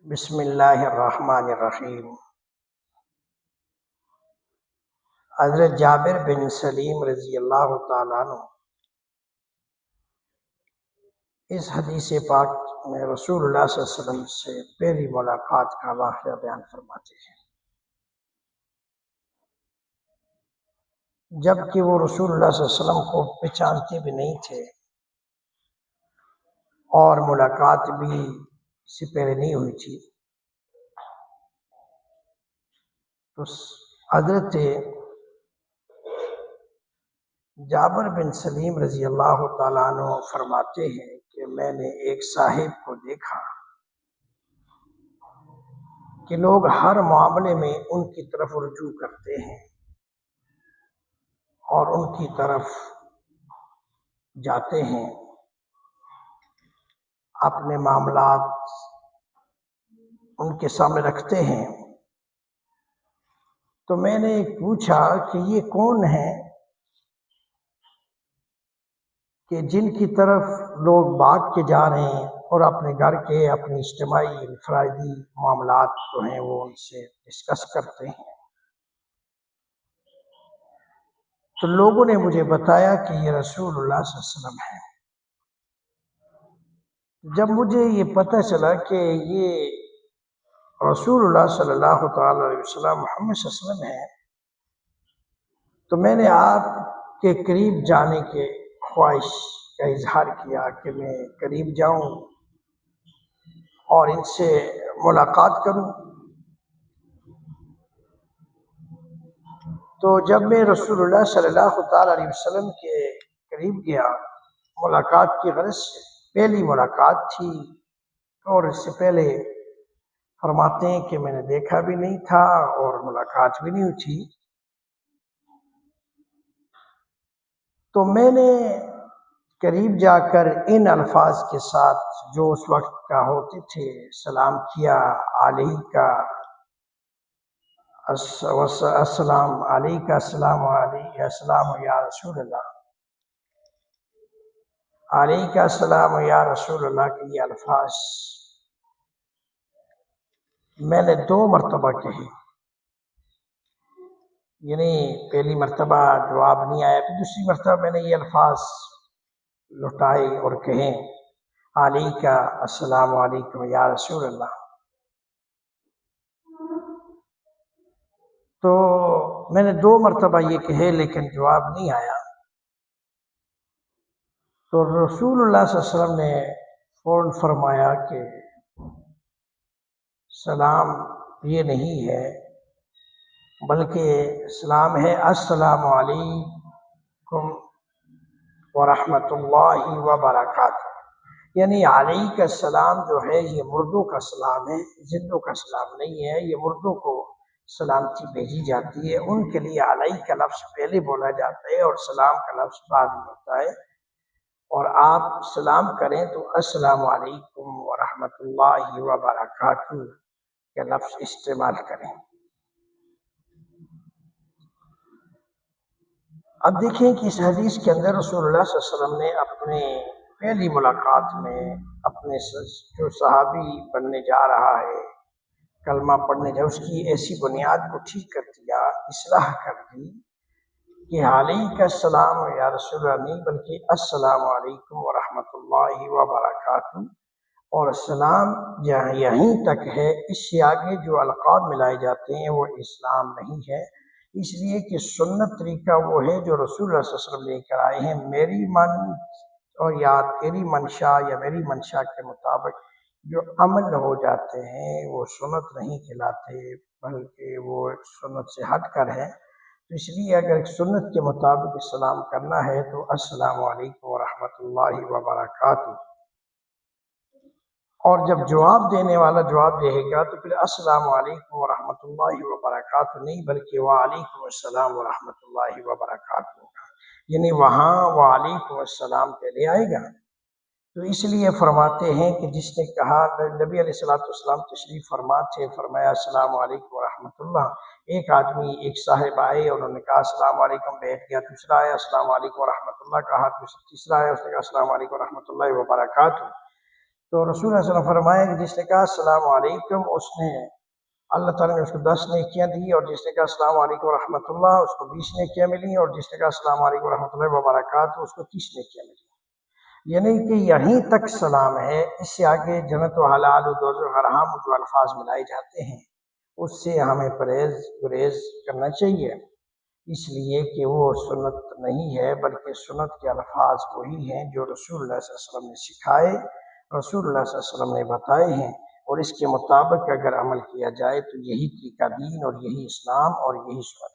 بسم اللہ الرحمن الرحیم۔ حضرت جابر بن سلیم رضی اللہ تعالیٰ عنہ اس حدیث پاک میں رسول اللہ صلی اللہ علیہ وسلم سے پہلی ملاقات کا واقعہ بیان فرماتے ہیں، جبکہ وہ رسول اللہ صلی اللہ علیہ وسلم کو پہچانتے بھی نہیں تھے اور ملاقات بھی اس سے پہلے نہیں ہوئی تھی۔ تو حضرت جابر بن سلیم رضی اللہ تعالیٰ عنہ فرماتے ہیں کہ میں نے ایک صاحب کو دیکھا کہ لوگ ہر معاملے میں ان کی طرف رجوع کرتے ہیں اور ان کی طرف جاتے ہیں، اپنے معاملات ان کے سامنے رکھتے ہیں۔ تو میں نے پوچھا کہ یہ کون ہیں کہ جن کی طرف لوگ بھاگ کے جا رہے ہیں اور اپنے گھر کے اپنی اجتماعی انفرادی معاملات جو ہیں وہ ان سے ڈسکس کرتے ہیں۔ تو لوگوں نے مجھے بتایا کہ یہ رسول اللہ صلی اللہ علیہ وسلم ہے۔ جب مجھے یہ پتہ چلا کہ یہ رسول اللہ صلی اللہ تعالی علیہ وسلم محمد صلی اللہ علیہ وسلم ہے، تو میں نے آپ کے قریب جانے کے خواہش کا اظہار کیا کہ میں قریب جاؤں اور ان سے ملاقات کروں۔ تو جب میں رسول اللہ صلی اللہ تعالی علیہ وسلم کے قریب گیا ملاقات کی غرض سے، پہلی ملاقات تھی اور اس سے پہلے فرماتے ہیں کہ میں نے دیکھا بھی نہیں تھا اور ملاقات بھی نہیں ہوئی تھی۔ تو میں نے قریب جا کر ان الفاظ کے ساتھ جو اس وقت کا ہوتے تھے سلام کیا، علیکہ السلام علیکہ، السلام علیکہ، السلام یا رسول اللہ، علیکہ السلام یا رسول اللہ کے یہ الفاظ میں نے 2 مرتبہ کہے، یعنی پہلی مرتبہ جواب نہیں آیا، پھر دوسری مرتبہ میں نے یہ الفاظ لٹائے اور کہیں علیکہ السلام علیکم یا رسول اللہ۔ تو میں نے 2 مرتبہ یہ کہے لیکن جواب نہیں آیا۔ تو رسول اللہ صلی اللہ علیہ وسلم نے فوراً فرمایا کہ سلام یہ نہیں ہے بلکہ سلام ہے السلام علیکم ورحمۃ اللہ وبرکاتہ، یعنی علیکہ السلام جو ہے یہ مردوں کا سلام ہے، زندوں کا سلام نہیں ہے۔ یہ مردوں کو سلامتی بھیجی جاتی ہے، ان کے لیے علیکہ کا لفظ پہلے بولا جاتا ہے اور سلام کا لفظ بعد میں ہوتا ہے، اور آپ سلام کریں تو السلام علیکم ورحمۃ اللہ وبرکاتہ کا لفظ استعمال کریں۔ اب دیکھیں کہ اس حدیث کے اندر رسول اللہ صلی اللہ علیہ وسلم نے اپنے پہلی ملاقات میں اپنے جو صحابی بننے جا رہا ہے، کلمہ پڑھنے جا، اس کی ایسی بنیاد کو ٹھیک کر دیا، اصلاح کر دی کہ علیکہ السلام یا رسول اللہ نہیں بلکہ السلام علیکم ورحمۃ اللہ وبرکاتہ، اور سلام یہیں تک ہے، اس سے آگے جو القاب ملائے جاتے ہیں وہ اسلام نہیں ہے، اس لیے کہ سنت طریقہ وہ ہے جو رسول اللہ صلی اللہ علیہ وسلم لے کر آئے ہیں۔ میری من اور یا تیری منشا یا میری منشا کے مطابق جو عمل ہو جاتے ہیں وہ سنت نہیں کہلاتے بلکہ وہ سنت سے ہٹ کر ہے۔ تو اس لیے اگر سنت کے مطابق سلام کرنا ہے تو السلام علیکم ورحمۃ اللہ وبرکاتہ، اور جب جواب دینے والا جواب دے گا تو پھر السلام علیکم ورحمۃ اللہ وبرکاتہ نہیں بلکہ وعلیکم السلام ورحمۃ اللہ وبرکاتہ ہوگا، یعنی وہاں وعلیکم السلام پہلے آئے گا۔ تو اس لیے فرماتے ہیں کہ جس نے کہا، نبی علیہ السلام تشریف فرما تھے، فرمایا السلام علیکم ورحمۃ اللہ، ایک آدمی ایک صاحب آئے اور انہوں نے کہا السلام علیکم، بیٹھ گیا، دوسرا آیا السلام علیکم ورحمۃ اللہ کہا، تیسرا آیا اس نے کہا السلام علیکم ورحمۃ اللہ وبرکاتہ۔ تو رسول اللہ صلی اللہ علیہ وسلم فرمائے کہ جس نے کہا السلام علیکم اس نے اللہ تعالیٰ نے اس کو 10 نیکیاں دی، اور جس نے کہا السلام علیکم ورحمۃ اللہ اس کو 20 نیکیاں ملی، اور جس نے کہا السلام علیکم ورحمۃ اللہ وبرکاتہ اس کو 30 نیکیاں ملی۔ یعنی کہ یہیں تک سلام ہے، اس سے آگے جنت و حلال و دوزخ و حرام جو الفاظ ملائے جاتے ہیں اس سے ہمیں گریز کرنا چاہیے، اس لیے کہ وہ سنت نہیں ہے، بلکہ سنت کے الفاظ وہی ہیں جو رسول اللہ صلی اللہ علیہ وسلم نے سکھائے، رسول اللہ صلی اللہ علیہ وسلم نے بتائے ہیں، اور اس کے مطابق اگر عمل کیا جائے تو یہی طریقہ دین اور یہی اسلام اور یہی سنت۔